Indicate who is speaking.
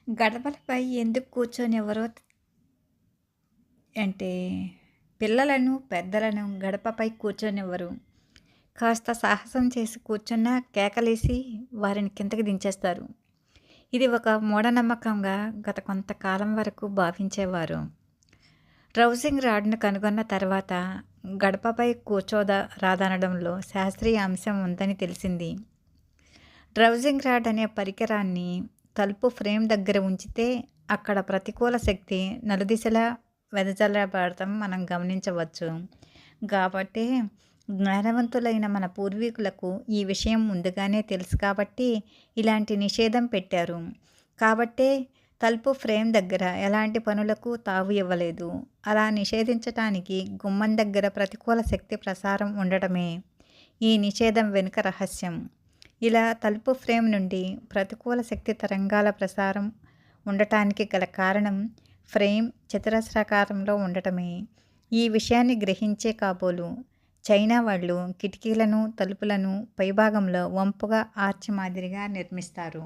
Speaker 1: గడపలపై ఎందుకు కూర్చొనివ్వరో అంటే, పిల్లలను, పెద్దలను గడపపై కూర్చొనివ్వరు. కాస్త సాహసం చేసి కూర్చున్నా కేకలేసి వారిని కిందకి దించేస్తారు. ఇది ఒక మూఢనమ్మకంగా గత కొంతకాలం వరకు భావించేవారు. రౌసింగ్ రాడ్‌ను కనుగొన్న తర్వాత గడపపై రాదనడంలో శాస్త్రీయ అంశం ఉందని తెలిసింది. డ్రౌజింగ్ రాడ్ అనే పరికరాన్ని తలుపు ఫ్రేమ్ దగ్గర ఉంచితే అక్కడ ప్రతికూల శక్తి నలుదిశలా వెదజల్లబడటం మనం గమనించవచ్చు. కాబట్టే జ్ఞానవంతులైన మన పూర్వీకులకు ఈ విషయం ముందుగానే తెలుసు కాబట్టి ఇలాంటి నిషేధం పెట్టారు. కాబట్టే తలుపు ఫ్రేమ్ దగ్గర ఎలాంటి పనులకు తావు ఇవ్వలేదు. అలా నిషేధించటానికి గుమ్మం దగ్గర ప్రతికూల శక్తి ప్రసారం ఉండటమే ఈ నిషేధం వెనుక రహస్యం. ఇలా తలుపు ఫ్రేమ్ నుండి ప్రతికూల శక్తి తరంగాల ప్రసారం ఉండటానికి గల కారణం ఫ్రేమ్ చతురస్రాకారంలో ఉండటమే. ఈ విషయాన్ని గ్రహించే కాబోలు చైనా వాళ్ళు కిటికీలను, తలుపులను పైభాగంలో వంపుగా ఆర్చ్ మాదిరిగా నిర్మిస్తారు.